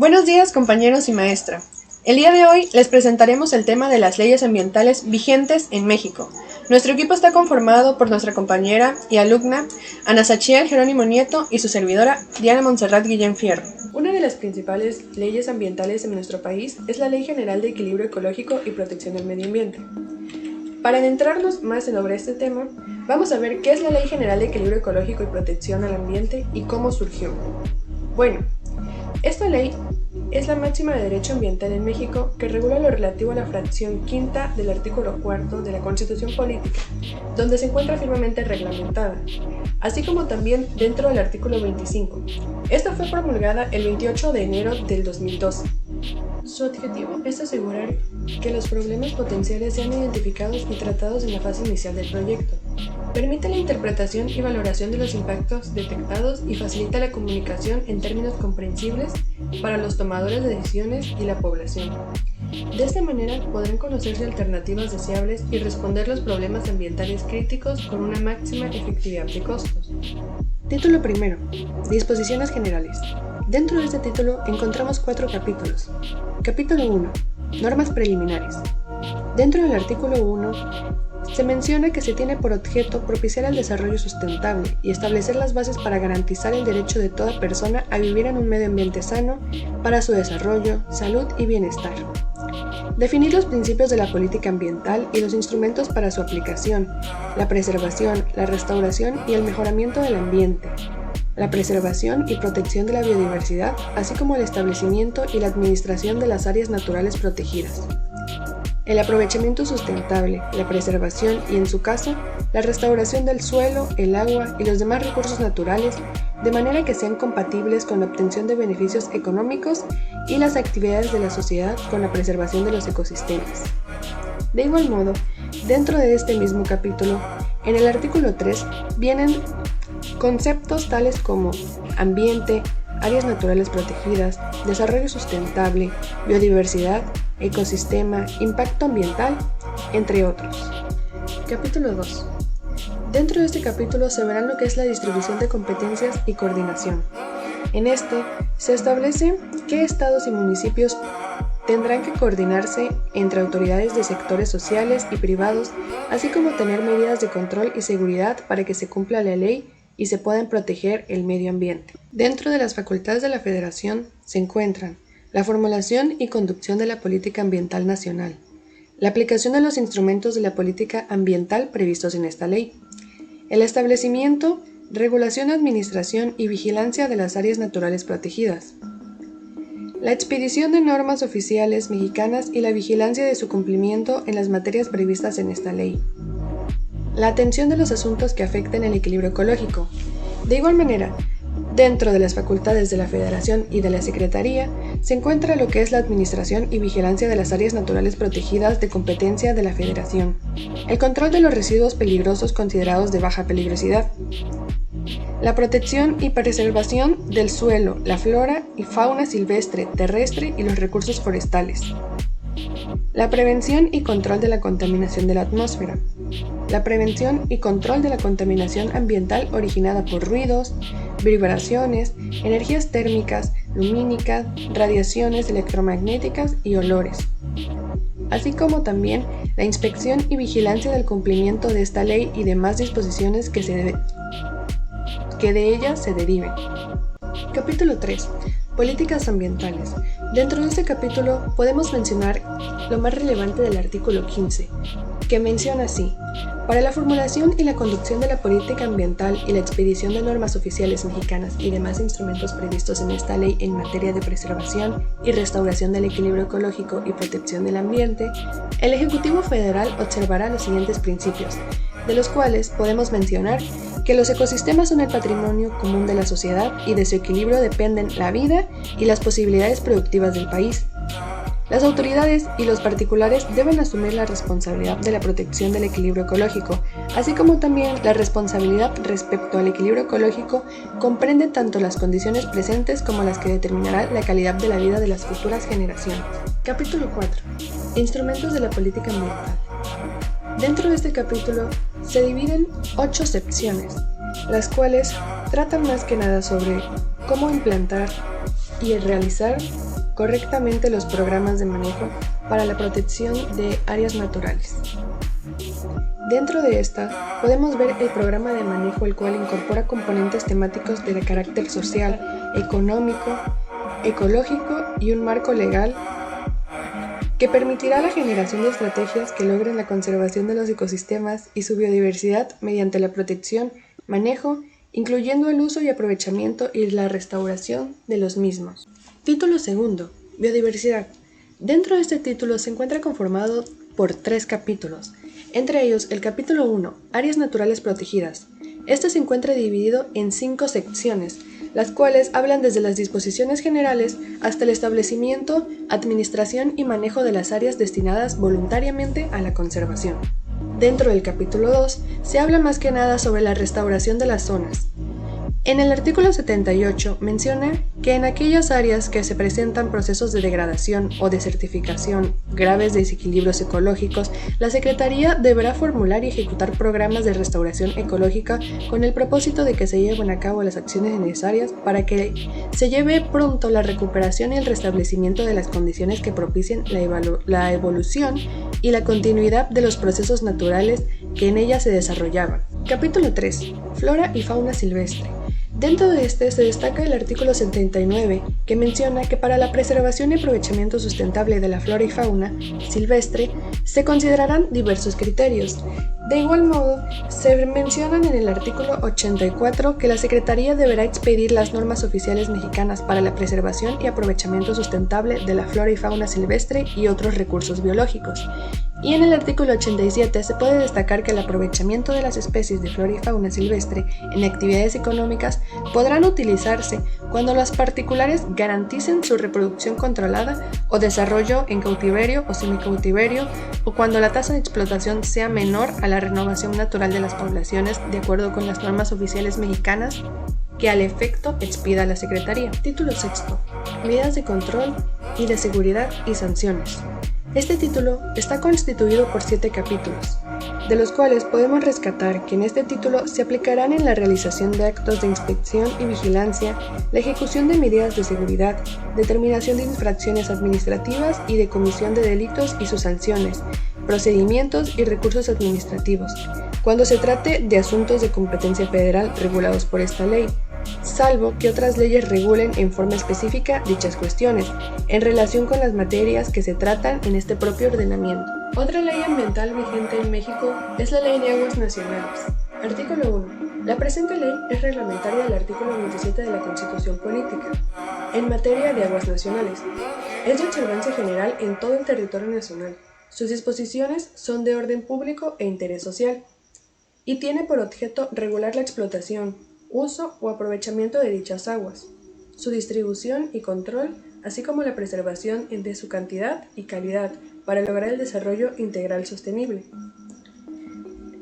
Buenos días, compañeros y maestra. El día de hoy les presentaremos el tema de las leyes ambientales vigentes en México. Nuestro equipo está conformado por nuestra compañera y alumna Ana Sachiel Jerónimo Nieto y su servidora Diana Montserrat Guillén Fierro. Una de las principales leyes ambientales en nuestro país es la Ley General de Equilibrio Ecológico y Protección del Medio Ambiente. Para adentrarnos más sobre este tema, vamos a ver qué es la Ley General de Equilibrio Ecológico y Protección al Ambiente y cómo surgió. Bueno, esta ley es la máxima de derecho ambiental en México que regula lo relativo a la fracción quinta del artículo 4 de la Constitución Política, donde se encuentra firmemente reglamentada, así como también dentro del artículo 25. Esta fue promulgada el 28 de enero del 2012. Su objetivo es asegurar que los problemas potenciales sean identificados y tratados en la fase inicial del proyecto. Permite la interpretación y valoración de los impactos detectados y facilita la comunicación en términos comprensibles para los tomadores de decisiones y la población. De esta manera podrán conocerse alternativas deseables y responder los problemas ambientales críticos con una máxima efectividad de costos. Título primero. Disposiciones generales. Dentro de este título encontramos 4 capítulos. Capítulo 1. Normas preliminares. Dentro del artículo 1, se menciona que se tiene por objeto propiciar el desarrollo sustentable y establecer las bases para garantizar el derecho de toda persona a vivir en un medio ambiente sano para su desarrollo, salud y bienestar. Definir los principios de la política ambiental y los instrumentos para su aplicación, la preservación, la restauración y el mejoramiento del ambiente, la preservación y protección de la biodiversidad, así como el establecimiento y la administración de las áreas naturales protegidas. El aprovechamiento sustentable, la preservación y, en su caso, la restauración del suelo, el agua y los demás recursos naturales, de manera que sean compatibles con la obtención de beneficios económicos y las actividades de la sociedad con la preservación de los ecosistemas. De igual modo, dentro de este mismo capítulo, en el artículo 3, vienen conceptos tales como ambiente, áreas naturales protegidas, desarrollo sustentable, biodiversidad, ecosistema, impacto ambiental, entre otros. Capítulo 2. Dentro de este capítulo se verán lo que es la distribución de competencias y coordinación. En este se establece qué estados y municipios tendrán que coordinarse entre autoridades de sectores sociales y privados, así como tener medidas de control y seguridad para que se cumpla la ley y se puedan proteger el medio ambiente. Dentro de las facultades de la Federación se encuentran la formulación y conducción de la política ambiental nacional, la aplicación de los instrumentos de la política ambiental previstos en esta ley, el establecimiento, regulación, administración y vigilancia de las áreas naturales protegidas, la expedición de normas oficiales mexicanas y la vigilancia de su cumplimiento en las materias previstas en esta ley, la atención de los asuntos que afecten el equilibrio ecológico. De igual manera, dentro de las facultades de la Federación y de la Secretaría se encuentra lo que es la administración y vigilancia de las áreas naturales protegidas de competencia de la Federación, el control de los residuos peligrosos considerados de baja peligrosidad, la protección y preservación del suelo, la flora y fauna silvestre, terrestre y los recursos forestales, la prevención y control de la contaminación de la atmósfera, la prevención y control de la contaminación ambiental originada por ruidos, vibraciones, energías térmicas, lumínicas, radiaciones electromagnéticas y olores, así como también la inspección y vigilancia del cumplimiento de esta ley y demás disposiciones que de ella se deriven. Capítulo 3. Políticas ambientales. Dentro de este capítulo podemos mencionar lo más relevante del artículo 15, que menciona así: para la formulación y la conducción de la política ambiental y la expedición de normas oficiales mexicanas y demás instrumentos previstos en esta ley en materia de preservación y restauración del equilibrio ecológico y protección del ambiente, el Ejecutivo Federal observará los siguientes principios, de los cuales podemos mencionar que los ecosistemas son el patrimonio común de la sociedad y de su equilibrio dependen la vida y las posibilidades productivas del país. Las autoridades y los particulares deben asumir la responsabilidad de la protección del equilibrio ecológico, así como también la responsabilidad respecto al equilibrio ecológico comprende tanto las condiciones presentes como las que determinarán la calidad de la vida de las futuras generaciones. Capítulo 4. Instrumentos de la política ambiental. Dentro de este capítulo se dividen 8 secciones, las cuales tratan más que nada sobre cómo implantar y realizar correctamente los programas de manejo para la protección de áreas naturales. Dentro de esta, podemos ver el programa de manejo, el cual incorpora componentes temáticos de carácter social, económico, ecológico y un marco legal que permitirá la generación de estrategias que logren la conservación de los ecosistemas y su biodiversidad mediante la protección, manejo, incluyendo el uso y aprovechamiento y la restauración de los mismos. Título segundo, Biodiversidad. Dentro de este título se encuentra conformado por 3 capítulos, entre ellos el capítulo 1, Áreas naturales protegidas. Este se encuentra dividido en 5 secciones, las cuales hablan desde las disposiciones generales hasta el establecimiento, administración y manejo de las áreas destinadas voluntariamente a la conservación. Dentro del capítulo 2 se habla más que nada sobre la restauración de las zonas. En el artículo 78 menciona que en aquellas áreas que se presentan procesos de degradación o desertificación, graves desequilibrios ecológicos, la Secretaría deberá formular y ejecutar programas de restauración ecológica con el propósito de que se lleven a cabo las acciones necesarias para que se lleve pronto la recuperación y el restablecimiento de las condiciones que propicien la evolución y la continuidad de los procesos naturales que en ellas se desarrollaban. Capítulo 3. Flora y fauna silvestre. Dentro de este se destaca el artículo 79, que menciona que para la preservación y aprovechamiento sustentable de la flora y fauna silvestre se considerarán diversos criterios. De igual modo, se mencionan en el artículo 84 que la Secretaría deberá expedir las normas oficiales mexicanas para la preservación y aprovechamiento sustentable de la flora y fauna silvestre y otros recursos biológicos. Y en el artículo 87 se puede destacar que el aprovechamiento de las especies de flora y fauna silvestre en actividades económicas podrán utilizarse cuando los particulares garanticen su reproducción controlada o desarrollo en cautiverio o semicautiverio, o cuando la tasa de explotación sea menor a la renovación natural de las poblaciones de acuerdo con las normas oficiales mexicanas que al efecto expida la Secretaría. Título sexto. Medidas de control y de seguridad y sanciones. Este título está constituido por 7 capítulos, de los cuales podemos rescatar que en este título se aplicarán en la realización de actos de inspección y vigilancia, la ejecución de medidas de seguridad, determinación de infracciones administrativas y de comisión de delitos y sus sanciones, procedimientos y recursos administrativos, cuando se trate de asuntos de competencia federal regulados por esta ley, salvo que otras leyes regulen en forma específica dichas cuestiones, en relación con las materias que se tratan en este propio ordenamiento. Otra ley ambiental vigente en México es la Ley de Aguas Nacionales. Artículo 1. La presente ley es reglamentaria del artículo 27 de la Constitución Política, en materia de aguas nacionales. Es de observancia general en todo el territorio nacional. Sus disposiciones son de orden público e interés social, y tiene por objeto regular la explotación, uso o aprovechamiento de dichas aguas, su distribución y control, así como la preservación de su cantidad y calidad para lograr el desarrollo integral sostenible.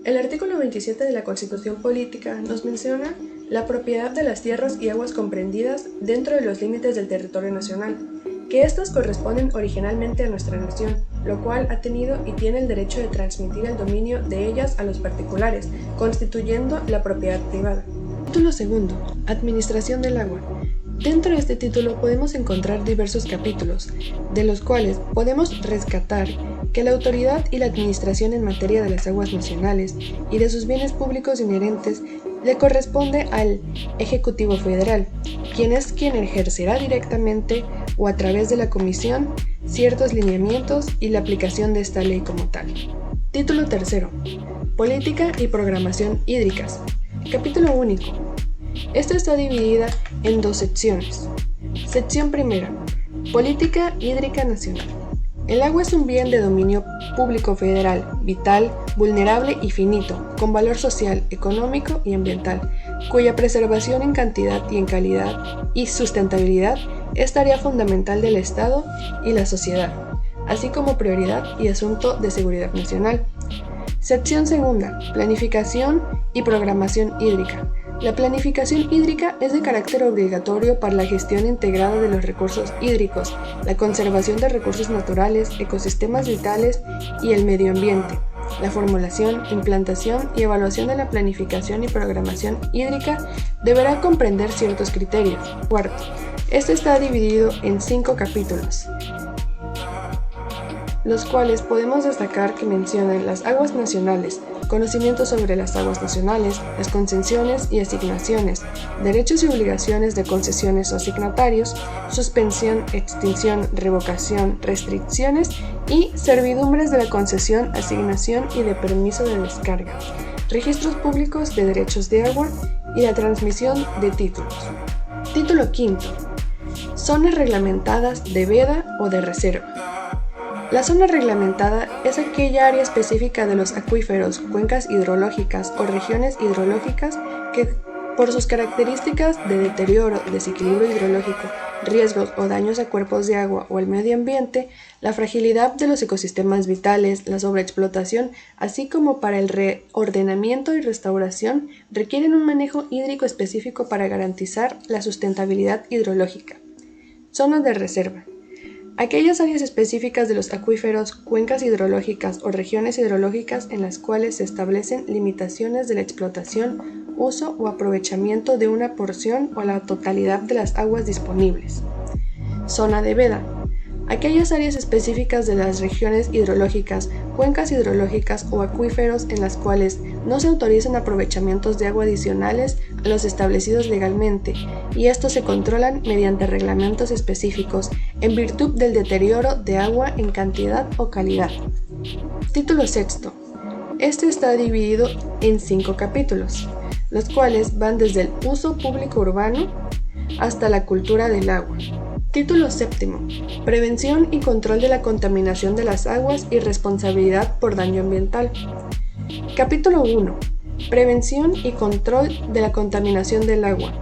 El artículo 27 de la Constitución Política nos menciona la propiedad de las tierras y aguas comprendidas dentro de los límites del territorio nacional, que éstas corresponden originalmente a nuestra nación, lo cual ha tenido y tiene el derecho de transmitir el dominio de ellas a los particulares, constituyendo la propiedad privada. Título segundo. Administración del agua. Dentro de este título podemos encontrar diversos capítulos, de los cuales podemos rescatar que la autoridad y la administración en materia de las aguas nacionales y de sus bienes públicos inherentes le corresponde al Ejecutivo Federal, quien ejercerá directamente o a través de la Comisión ciertos lineamientos y la aplicación de esta ley como tal. Título tercero. Política y programación hídricas. Capítulo único. Esta está dividida en 2 secciones. Sección primera. Política hídrica nacional. El agua es un bien de dominio público federal, vital, vulnerable y finito, con valor social, económico y ambiental, cuya preservación en cantidad y en calidad y sustentabilidad es tarea fundamental del Estado y la sociedad, así como prioridad y asunto de seguridad nacional. Sección segunda. Planificación y programación hídrica. La planificación hídrica es de carácter obligatorio para la gestión integrada de los recursos hídricos, la conservación de recursos naturales, ecosistemas vitales y el medio ambiente. La formulación, implantación y evaluación de la planificación y programación hídrica deberá comprender ciertos criterios. Cuarto, Este está dividido en 5 capítulos, los cuales podemos destacar que mencionan las aguas nacionales, conocimiento sobre las aguas nacionales, las concesiones y asignaciones, derechos y obligaciones de concesiones o asignatarios, suspensión, extinción, revocación, restricciones y servidumbres de la concesión, asignación y de permiso de descarga, registros públicos de derechos de agua y la transmisión de títulos. Título quinto. Zonas reglamentadas de veda o de reserva. La zona reglamentada es aquella área específica de los acuíferos, cuencas hidrológicas o regiones hidrológicas que, por sus características de deterioro, desequilibrio hidrológico, riesgos o daños a cuerpos de agua o al medio ambiente, la fragilidad de los ecosistemas vitales, la sobreexplotación, así como para el reordenamiento y restauración, requieren un manejo hídrico específico para garantizar la sustentabilidad hidrológica. Zonas de reserva. Aquellas áreas específicas de los acuíferos, cuencas hidrológicas o regiones hidrológicas en las cuales se establecen limitaciones de la explotación, uso o aprovechamiento de una porción o la totalidad de las aguas disponibles. Zona de veda. Aquellas áreas específicas de las regiones hidrológicas, cuencas hidrológicas o acuíferos en las cuales no se autorizan aprovechamientos de agua adicionales a los establecidos legalmente, y estos se controlan mediante reglamentos específicos en virtud del deterioro de agua en cantidad o calidad. Título sexto. Este está dividido en 5 capítulos, los cuales van desde el uso público urbano hasta la cultura del agua. Título séptimo. Prevención y control de la contaminación de las aguas y responsabilidad por daño ambiental. Capítulo 1. Prevención y control de la contaminación del agua.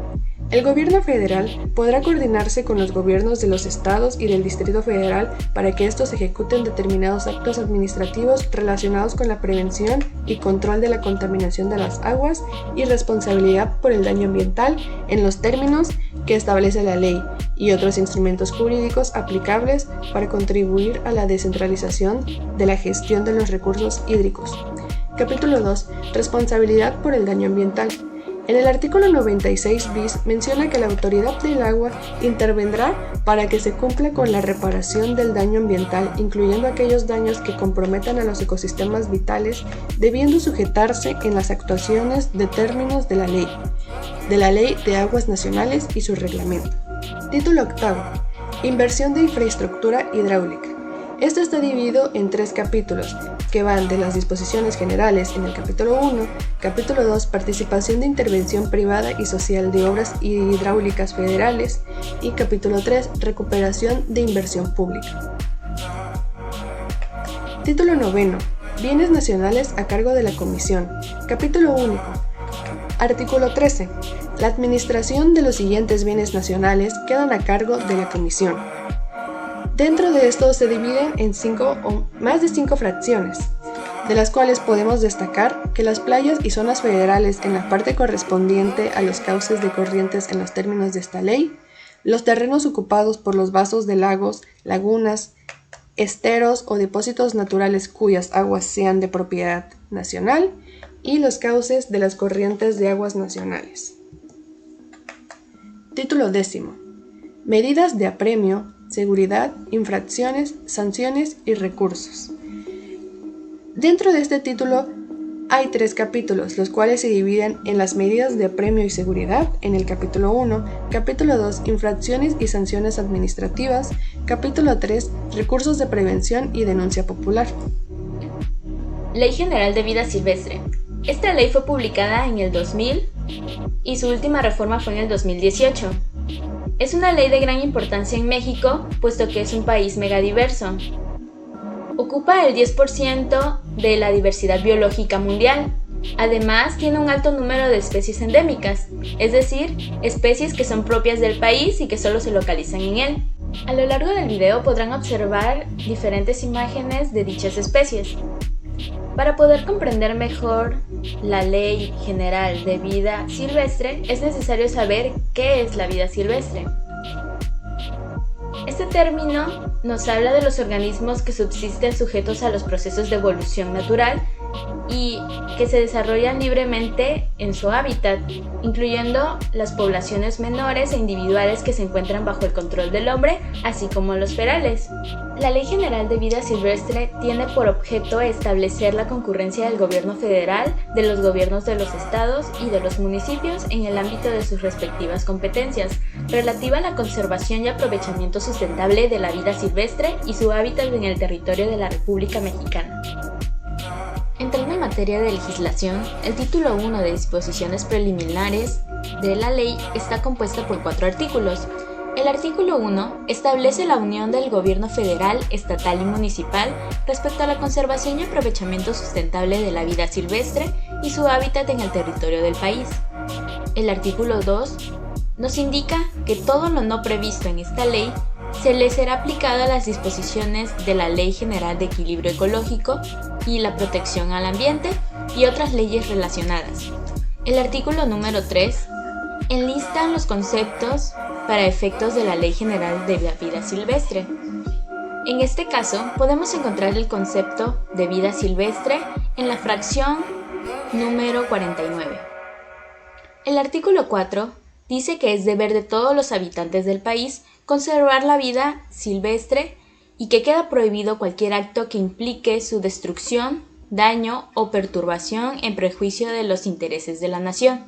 El gobierno federal podrá coordinarse con los gobiernos de los estados y del Distrito Federal para que estos ejecuten determinados actos administrativos relacionados con la prevención y control de la contaminación de las aguas y responsabilidad por el daño ambiental en los términos que establece la ley y otros instrumentos jurídicos aplicables para contribuir a la descentralización de la gestión de los recursos hídricos. Capítulo 2. Responsabilidad por el daño ambiental. En el artículo 96 bis menciona que la autoridad del agua intervendrá para que se cumpla con la reparación del daño ambiental, incluyendo aquellos daños que comprometan a los ecosistemas vitales, debiendo sujetarse en las actuaciones de términos de la Ley de Aguas Nacionales y su reglamento. Título octavo. Inversión de infraestructura hidráulica. Esto está dividido en 3 capítulos, que van de las disposiciones generales en el capítulo 1, capítulo 2, participación de intervención privada y social de obras hidráulicas federales, y capítulo 3, recuperación de inversión pública. Título 9, bienes nacionales a cargo de la Comisión. Capítulo único. Artículo 13. La administración de los siguientes bienes nacionales quedan a cargo de la Comisión. Dentro de esto se dividen en 5 o más de 5 fracciones, de las cuales podemos destacar que las playas y zonas federales en la parte correspondiente a los cauces de corrientes en los términos de esta ley, los terrenos ocupados por los vasos de lagos, lagunas, esteros o depósitos naturales cuyas aguas sean de propiedad nacional y los cauces de las corrientes de aguas nacionales. Título 10. Medidas de apremio, seguridad, infracciones, sanciones y recursos. Dentro de este título hay 3 capítulos, los cuales se dividen en las medidas de apremio y seguridad, en el capítulo 1, capítulo 2, infracciones y sanciones administrativas, capítulo 3, recursos de prevención y denuncia popular. Ley General de Vida Silvestre. Esta ley fue publicada en el 2000 y su última reforma fue en el 2018. Es una ley de gran importancia en México, puesto que es un país megadiverso. Ocupa el 10% de la diversidad biológica mundial. Además, tiene un alto número de especies endémicas, es decir, especies que son propias del país y que solo se localizan en él. A lo largo del video podrán observar diferentes imágenes de dichas especies. Para poder comprender mejor la Ley General de Vida Silvestre, es necesario saber qué es la vida silvestre. Este término nos habla de los organismos que subsisten sujetos a los procesos de evolución natural y que se desarrollan libremente en su hábitat, incluyendo las poblaciones menores e individuales que se encuentran bajo el control del hombre, así como los ferales. La Ley General de Vida Silvestre tiene por objeto establecer la concurrencia del gobierno federal, de los gobiernos de los estados y de los municipios en el ámbito de sus respectivas competencias, relativa a la conservación y aprovechamiento sustentable de la vida silvestre y su hábitat en el territorio de la República Mexicana. Entrando en materia de legislación, el título 1 de disposiciones preliminares de la ley está compuesta por 4 artículos. El artículo 1 establece la unión del gobierno federal, estatal y municipal respecto a la conservación y aprovechamiento sustentable de la vida silvestre y su hábitat en el territorio del país. El artículo 2 nos indica que todo lo no previsto en esta ley se le será aplicado a las disposiciones de la Ley General de Equilibrio Ecológico y la Protección al Ambiente y otras leyes relacionadas. El artículo número 3 enlista los conceptos para efectos de la Ley General de la Vida Silvestre. En este caso, podemos encontrar el concepto de vida silvestre en la fracción número 49. El artículo 4 dice que es deber de todos los habitantes del país conservar la vida silvestre y que queda prohibido cualquier acto que implique su destrucción, daño o perturbación en perjuicio de los intereses de la nación.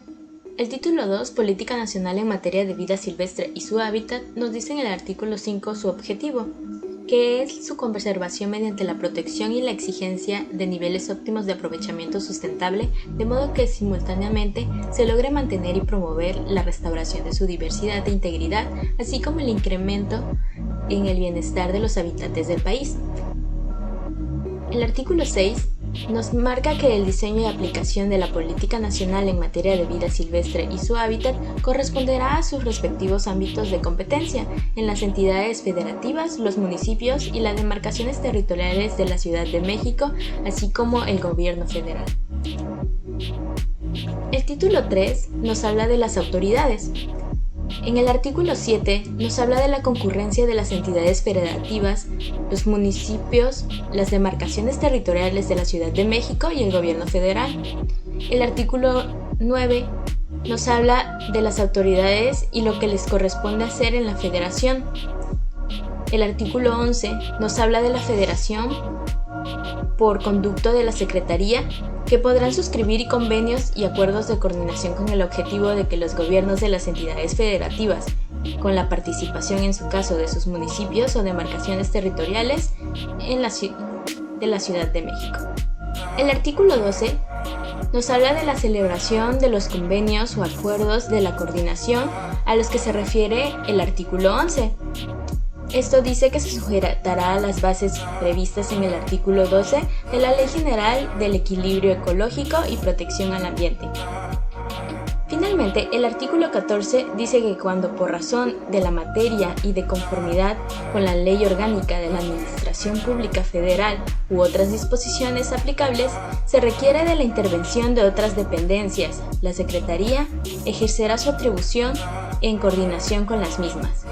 El título 2, Política Nacional en materia de vida silvestre y su hábitat, nos dice en el artículo 5 su objetivo, que es su conservación mediante la protección y la exigencia de niveles óptimos de aprovechamiento sustentable, de modo que simultáneamente se logre mantener y promover la restauración de su diversidad e integridad, así como el incremento en el bienestar de los habitantes del país. El artículo 6 nos marca que el diseño y aplicación de la política nacional en materia de vida silvestre y su hábitat corresponderá a sus respectivos ámbitos de competencia en las entidades federativas, los municipios y las demarcaciones territoriales de la Ciudad de México, así como el gobierno federal. El título 3 nos habla de las autoridades. En el artículo 7 nos habla de la concurrencia de las entidades federativas, los municipios, las demarcaciones territoriales de la Ciudad de México y el gobierno federal. El artículo 9 nos habla de las autoridades y lo que les corresponde hacer en la federación. El artículo 11 nos habla de la federación por conducto de la Secretaría, que podrán suscribir convenios y acuerdos de coordinación con el objetivo de que los gobiernos de las entidades federativas, con la participación en su caso de sus municipios o demarcaciones territoriales de la Ciudad de México. El artículo 12 nos habla de la celebración de los convenios o acuerdos de la coordinación a los que se refiere el artículo 11. Esto dice que se sujetará a las bases previstas en el artículo 12 de la Ley General del Equilibrio Ecológico y Protección al Ambiente. Finalmente, el artículo 14 dice que cuando por razón de la materia y de conformidad con la Ley Orgánica de la Administración Pública Federal u otras disposiciones aplicables, se requiere de la intervención de otras dependencias, la Secretaría ejercerá su atribución en coordinación con las mismas.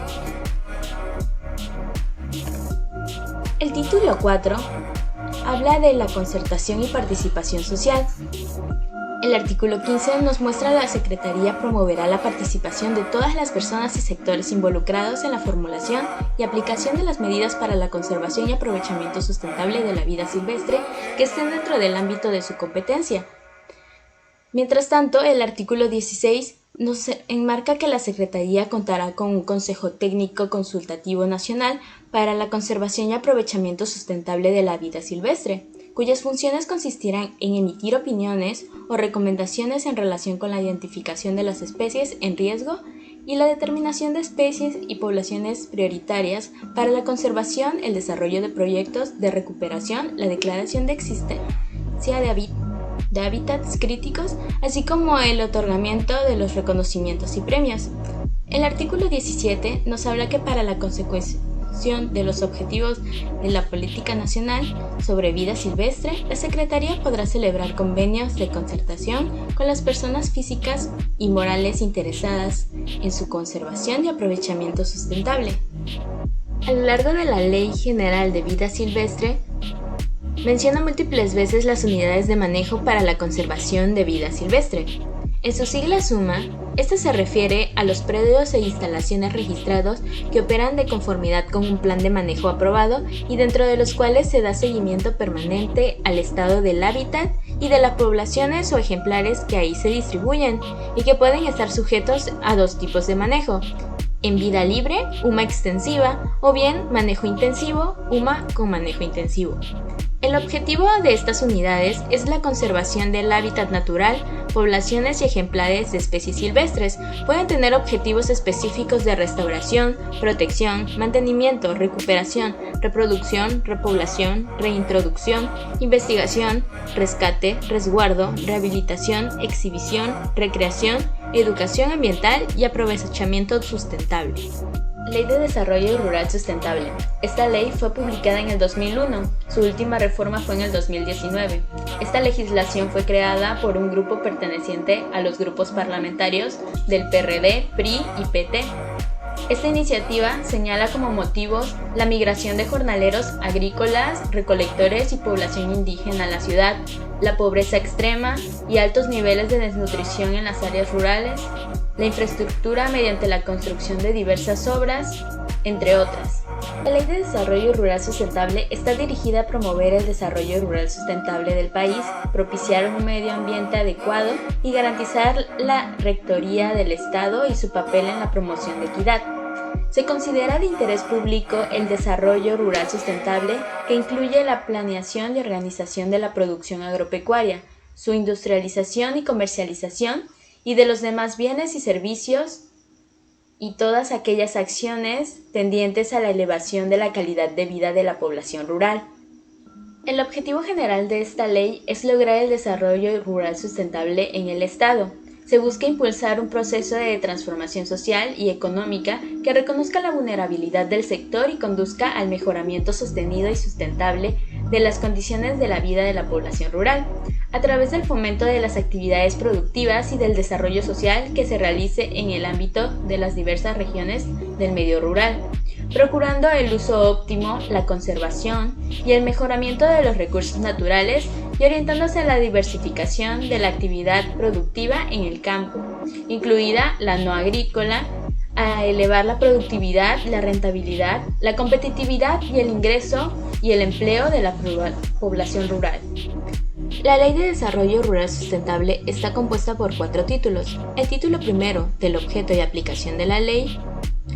El título 4 habla de la concertación y participación social. El artículo 15 nos muestra que la Secretaría promoverá la participación de todas las personas y sectores involucrados en la formulación y aplicación de las medidas para la conservación y aprovechamiento sustentable de la vida silvestre que estén dentro del ámbito de su competencia. Mientras tanto, el artículo 16 nos enmarca que la Secretaría contará con un Consejo Técnico Consultativo Nacional para la conservación y aprovechamiento sustentable de la vida silvestre, cuyas funciones consistirán en emitir opiniones o recomendaciones en relación con la identificación de las especies en riesgo y la determinación de especies y poblaciones prioritarias para la conservación, el desarrollo de proyectos de recuperación, la declaración de existencia de hábitats críticos, así como el otorgamiento de los reconocimientos y premios. El artículo 17 nos habla que para la consecución de los objetivos de la política nacional sobre vida silvestre, la Secretaría podrá celebrar convenios de concertación con las personas físicas y morales interesadas en su conservación y aprovechamiento sustentable. A lo largo de la Ley General de Vida Silvestre, Menciona múltiples veces las unidades de manejo para la conservación de vida silvestre. En su sigla SUMA, esta se refiere a los predios e instalaciones registrados que operan de conformidad con un plan de manejo aprobado y dentro de los cuales se da seguimiento permanente al estado del hábitat y de las poblaciones o ejemplares que ahí se distribuyen y que pueden estar sujetos a dos tipos de manejo: en vida libre, UMA extensiva, o bien manejo intensivo, UMA con manejo intensivo. El objetivo de estas unidades es la conservación del hábitat natural. Poblaciones y ejemplares de especies silvestres pueden tener objetivos específicos de restauración, protección, mantenimiento, recuperación, reproducción, repoblación, reintroducción, investigación, rescate, resguardo, rehabilitación, exhibición, recreación, educación ambiental y aprovechamiento sustentable. Ley de Desarrollo Rural Sustentable. Esta ley fue publicada en el 2001. Su última reforma fue en el 2019. Esta legislación fue creada por un grupo perteneciente a los grupos parlamentarios del PRD, PRI y PT. Esta iniciativa señala como motivos la migración de jornaleros agrícolas, recolectores y población indígena a la ciudad, la pobreza extrema y altos niveles de desnutrición en las áreas rurales, la infraestructura mediante la construcción de diversas obras, entre otras. La Ley de Desarrollo Rural Sustentable está dirigida a promover el desarrollo rural sustentable del país, propiciar un medio ambiente adecuado y garantizar la rectoría del Estado y su papel en la promoción de equidad. Se considera de interés público el desarrollo rural sustentable, que incluye la planeación y organización de la producción agropecuaria, su industrialización y comercialización, y de los demás bienes y servicios, y todas aquellas acciones tendientes a la elevación de la calidad de vida de la población rural. El objetivo general de esta ley es lograr el desarrollo rural sustentable en el Estado. Se busca impulsar un proceso de transformación social y económica que reconozca la vulnerabilidad del sector y conduzca al mejoramiento sostenido y sustentable de las condiciones de la vida de la población rural, a través del fomento de las actividades productivas y del desarrollo social que se realice en el ámbito de las diversas regiones del medio rural, procurando el uso óptimo, la conservación y el mejoramiento de los recursos naturales y orientándose a la diversificación de la actividad productiva en el campo, incluida la no agrícola, a elevar la productividad, la rentabilidad, la competitividad y el ingreso y el empleo de la población rural. La Ley de Desarrollo Rural Sustentable está compuesta por 4 títulos. El título primero, del objeto y aplicación de la ley,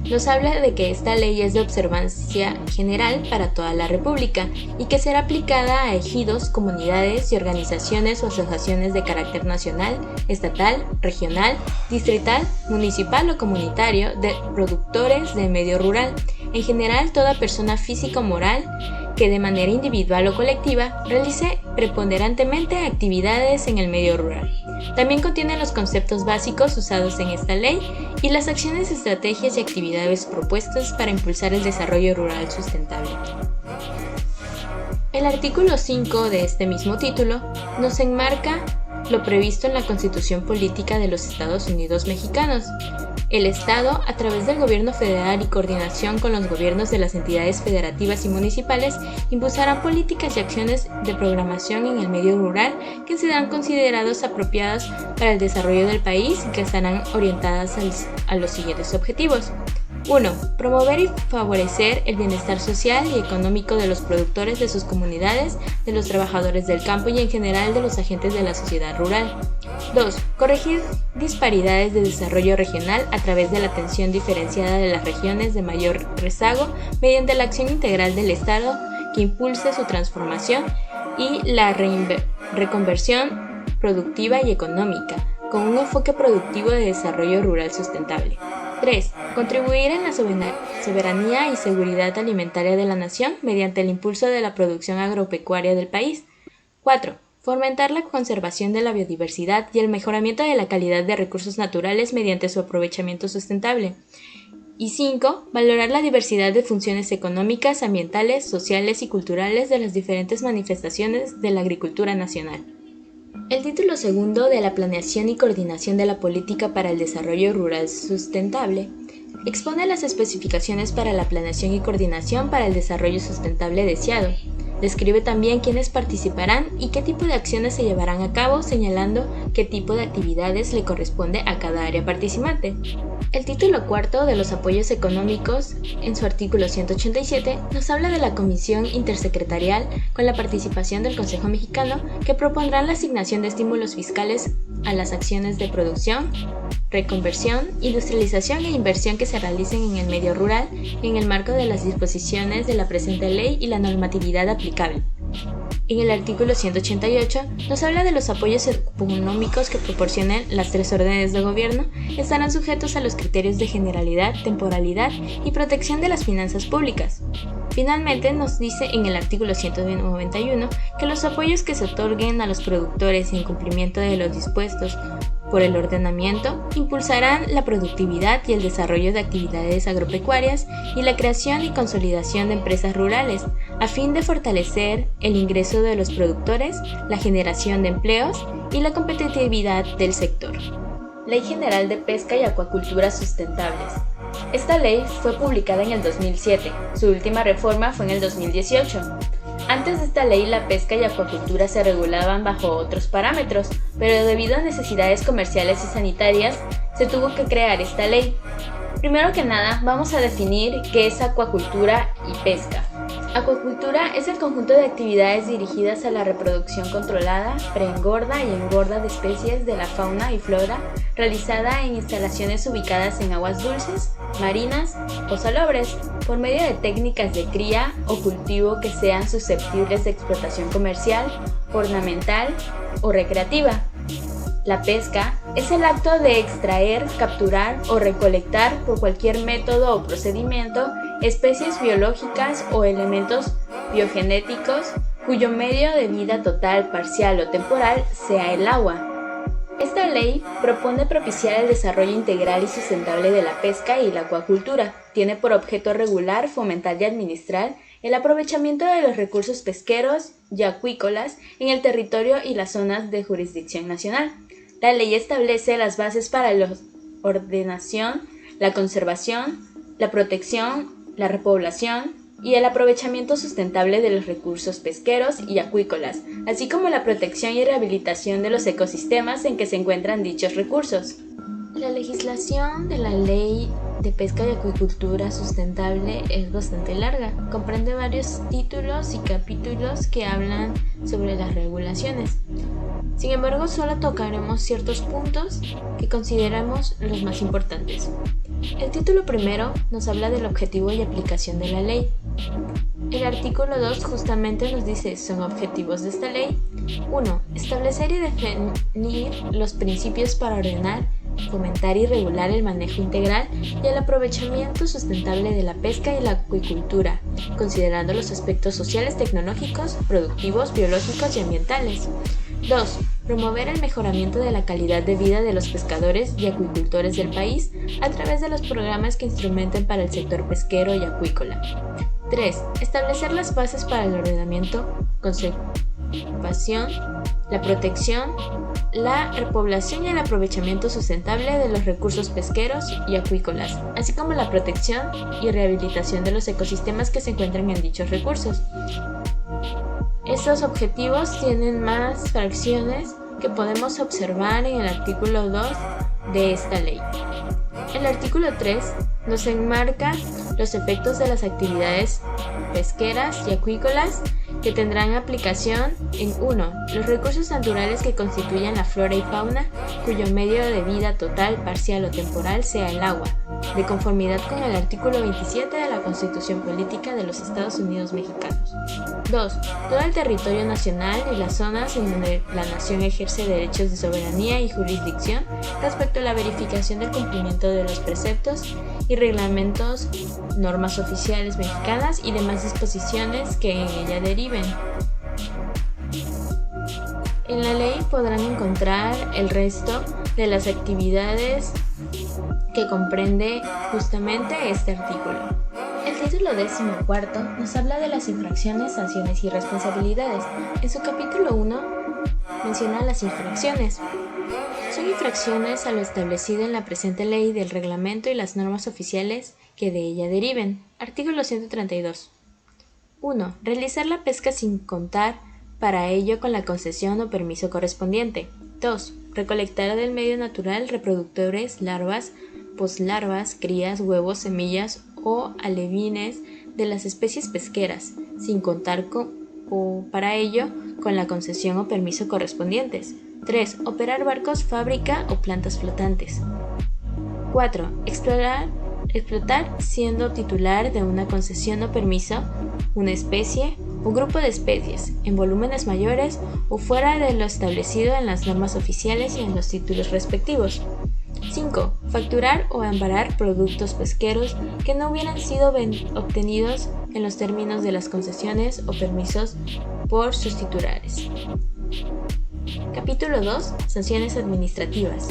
nos habla de que esta ley es de observancia general para toda la República y que será aplicada a ejidos, comunidades y organizaciones o asociaciones de carácter nacional, estatal, regional, distrital, municipal o comunitario de productores de medio rural. En general, toda persona física o moral que de manera individual o colectiva realice preponderantemente actividades en el medio rural. También contiene los conceptos básicos usados en esta ley y las acciones, estrategias y actividades propuestas para impulsar el desarrollo rural sustentable. El artículo 5 de este mismo título nos enmarca lo previsto en la Constitución Política de los Estados Unidos Mexicanos. El Estado, a través del Gobierno Federal y coordinación con los gobiernos de las entidades federativas y municipales, impulsarán políticas y acciones de programación en el medio rural que serán considerados apropiadas para el desarrollo del país y que estarán orientadas a los siguientes objetivos. 1. Promover y favorecer el bienestar social y económico de los productores de sus comunidades, de los trabajadores del campo y en general de los agentes de la sociedad rural. 2. Corregir disparidades de desarrollo regional a través de la atención diferenciada de las regiones de mayor rezago mediante la acción integral del Estado que impulse su transformación y la reconversión productiva y económica, con un enfoque productivo de desarrollo rural sustentable. 3. Contribuir en la soberanía y seguridad alimentaria de la nación mediante el impulso de la producción agropecuaria del país. 4. Fomentar la conservación de la biodiversidad y el mejoramiento de la calidad de recursos naturales mediante su aprovechamiento sustentable. Y 5. Valorar la diversidad de funciones económicas, ambientales, sociales y culturales de las diferentes manifestaciones de la agricultura nacional. El título segundo de la Planeación y Coordinación de la Política para el Desarrollo Rural Sustentable expone las especificaciones para la planeación y coordinación para el desarrollo sustentable deseado. Describe también quiénes participarán y qué tipo de acciones se llevarán a cabo, señalando qué tipo de actividades le corresponde a cada área participante. El título cuarto de los apoyos económicos, en su artículo 187, nos habla de la Comisión Intersecretarial con la participación del Consejo Mexicano, que propondrán la asignación de estímulos fiscales a las acciones de producción, reconversión, industrialización e inversión que se realicen en el medio rural en el marco de las disposiciones de la presente ley y la normatividad aplicable. En el artículo 188 nos habla de los apoyos económicos que proporcionen las tres órdenes de gobierno, estarán sujetos a los criterios de generalidad, temporalidad y protección de las finanzas públicas. Finalmente nos dice en el artículo 191 que los apoyos que se otorguen a los productores en cumplimiento de los dispuestos por el ordenamiento impulsarán la productividad y el desarrollo de actividades agropecuarias y la creación y consolidación de empresas rurales, a fin de fortalecer el ingreso de los productores, la generación de empleos y la competitividad del sector. Ley General de Pesca y Acuacultura Sustentables. Esta ley fue publicada en el 2007, su última reforma fue en el 2018. Antes de esta ley, la pesca y acuacultura se regulaban bajo otros parámetros, pero debido a necesidades comerciales y sanitarias, se tuvo que crear esta ley. Primero que nada, vamos a definir qué es acuacultura y pesca. Acuacultura es el conjunto de actividades dirigidas a la reproducción controlada, preengorda y engorda de especies de la fauna y flora, realizada en instalaciones ubicadas en aguas dulces, marinas o salobres, por medio de técnicas de cría o cultivo que sean susceptibles de explotación comercial, ornamental o recreativa. La pesca es el acto de extraer, capturar o recolectar por cualquier método o procedimiento especies biológicas o elementos biogenéticos cuyo medio de vida total, parcial o temporal sea el agua. Esta ley propone propiciar el desarrollo integral y sustentable de la pesca y la acuacultura. Tiene por objeto regular, fomentar y administrar el aprovechamiento de los recursos pesqueros y acuícolas en el territorio y las zonas de jurisdicción nacional. La ley establece las bases para la ordenación, la conservación, la protección, la repoblación y el aprovechamiento sustentable de los recursos pesqueros y acuícolas, así como la protección y rehabilitación de los ecosistemas en que se encuentran dichos recursos. La legislación de la Ley de Pesca y Acuicultura Sustentable es bastante larga. Comprende varios títulos y capítulos que hablan sobre las regulaciones. Sin embargo, solo tocaremos ciertos puntos que consideramos los más importantes. El título primero nos habla del objetivo y aplicación de la ley. El artículo 2 justamente nos dice, son objetivos de esta ley. 1. Establecer y definir los principios para ordenar, fomentar y regular el manejo integral y el aprovechamiento sustentable de la pesca y la acuicultura, considerando los aspectos sociales, tecnológicos, productivos, biológicos y ambientales. 2. Promover el mejoramiento de la calidad de vida de los pescadores y acuicultores del país a través de los programas que instrumenten para el sector pesquero y acuícola. 3. Establecer las bases para el ordenamiento, conservación, la protección, la repoblación y el aprovechamiento sustentable de los recursos pesqueros y acuícolas, así como la protección y rehabilitación de los ecosistemas que se encuentran en dichos recursos. Estos objetivos tienen más fracciones que podemos observar en el artículo 2 de esta ley. El artículo 3 nos enmarca los efectos de las actividades pesqueras y acuícolas que tendrán aplicación en 1. Los recursos naturales que constituyen la flora y fauna, cuyo medio de vida total, parcial o temporal sea el agua, de conformidad con el artículo 27 de la Constitución Política de los Estados Unidos Mexicanos. 2. Todo el territorio nacional y las zonas en donde la nación ejerce derechos de soberanía y jurisdicción respecto a la verificación del cumplimiento de los preceptos y reglamentos, normas oficiales mexicanas y demás disposiciones que en ella deriven. En la ley podrán encontrar el resto de las actividades que comprende justamente este artículo. El título 14 nos habla de las infracciones, sanciones y responsabilidades. En su capítulo 1 menciona las infracciones. Son infracciones a lo establecido en la presente ley, del reglamento y las normas oficiales que de ella deriven. Artículo 132. 1. Realizar la pesca sin contar para ello con la concesión o permiso correspondiente. 2. Recolectar del medio natural reproductores, larvas, poslarvas, crías, huevos, semillas o alevines de las especies pesqueras, sin contar para ello con la concesión o permiso correspondientes. 3. Operar barcos, fábrica o plantas flotantes. 4. Explotar siendo titular de una concesión o permiso una especie o grupo de especies en volúmenes mayores o fuera de lo establecido en las normas oficiales y en los títulos respectivos. 5. Facturar o amparar productos pesqueros que no hubieran sido obtenidos en los términos de las concesiones o permisos por sus titulares. Capítulo 2. Sanciones administrativas.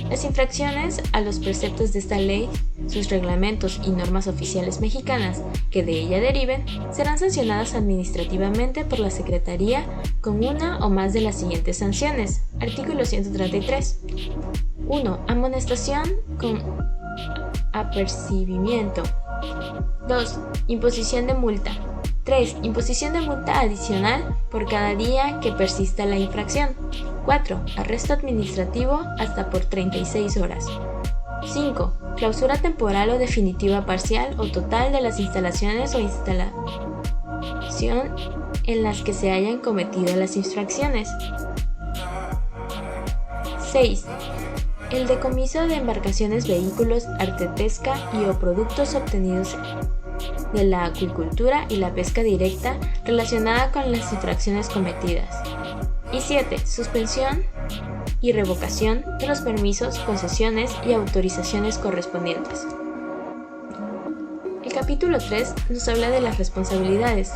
Las infracciones a los preceptos de esta ley, sus reglamentos y normas oficiales mexicanas que de ella deriven, serán sancionadas administrativamente por la Secretaría con una o más de las siguientes sanciones. Artículo 133. 1. Amonestación con apercibimiento. 2. Imposición de multa. 3. Imposición de multa adicional por cada día que persista la infracción. 4. Arresto administrativo hasta por 36 horas. 5. Clausura temporal o definitiva parcial o total de las instalaciones o instalación en las que se hayan cometido las infracciones. 6. El decomiso de embarcaciones, vehículos, arte pesca y o productos obtenidos de la acuicultura y la pesca directa relacionada con las infracciones cometidas. Y 7. Suspensión y revocación de los permisos, concesiones y autorizaciones correspondientes. El capítulo 3 nos habla de las responsabilidades.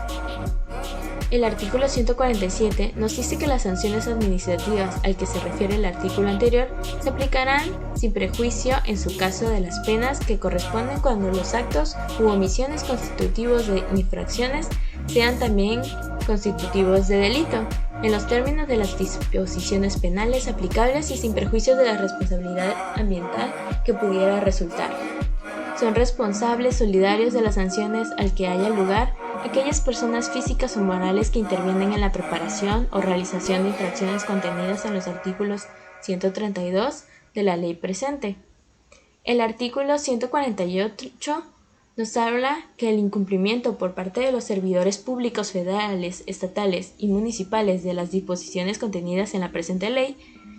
El artículo 147 nos dice que las sanciones administrativas al que se refiere el artículo anterior se aplicarán sin prejuicio en su caso de las penas que corresponden cuando los actos u omisiones constitutivos de infracciones sean también constitutivos de delito, en los términos de las disposiciones penales aplicables y sin perjuicio de la responsabilidad ambiental que pudiera resultar. Son responsables solidarios de las sanciones al que haya lugar aquellas personas físicas o morales que intervienen en la preparación o realización de infracciones contenidas en los artículos 132 de la ley presente. El artículo 148 nos habla que el incumplimiento por parte de los servidores públicos federales, estatales y municipales de las disposiciones contenidas en la presente ley,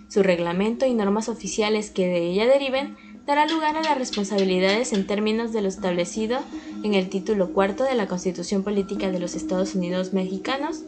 su reglamento y normas oficiales que de ella deriven, dará lugar a las responsabilidades en términos de lo establecido en el título cuarto de la Constitución Política de los Estados Unidos Mexicanos,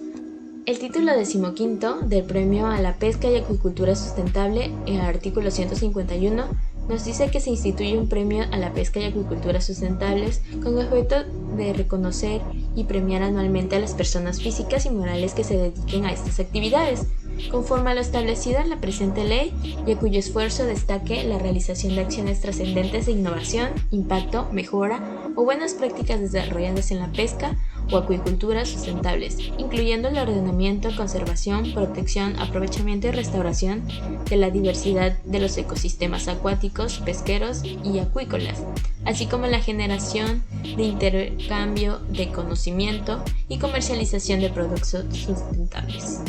el título 15 del Premio a la Pesca y Acuicultura Sustentable, en el artículo 151, nos dice que se instituye un premio a la pesca y acuicultura sustentables con el objeto de reconocer y premiar anualmente a las personas físicas y morales que se dediquen a estas actividades, conforme a lo establecido en la presente ley y a cuyo esfuerzo destaque la realización de acciones trascendentes de innovación, impacto, mejora o buenas prácticas desarrolladas en la pesca o acuicultura sustentables, incluyendo el ordenamiento, conservación, protección, aprovechamiento y restauración de la diversidad de los ecosistemas acuáticos, pesqueros y acuícolas, así como la generación de intercambio de conocimiento y comercialización de productos sustentables.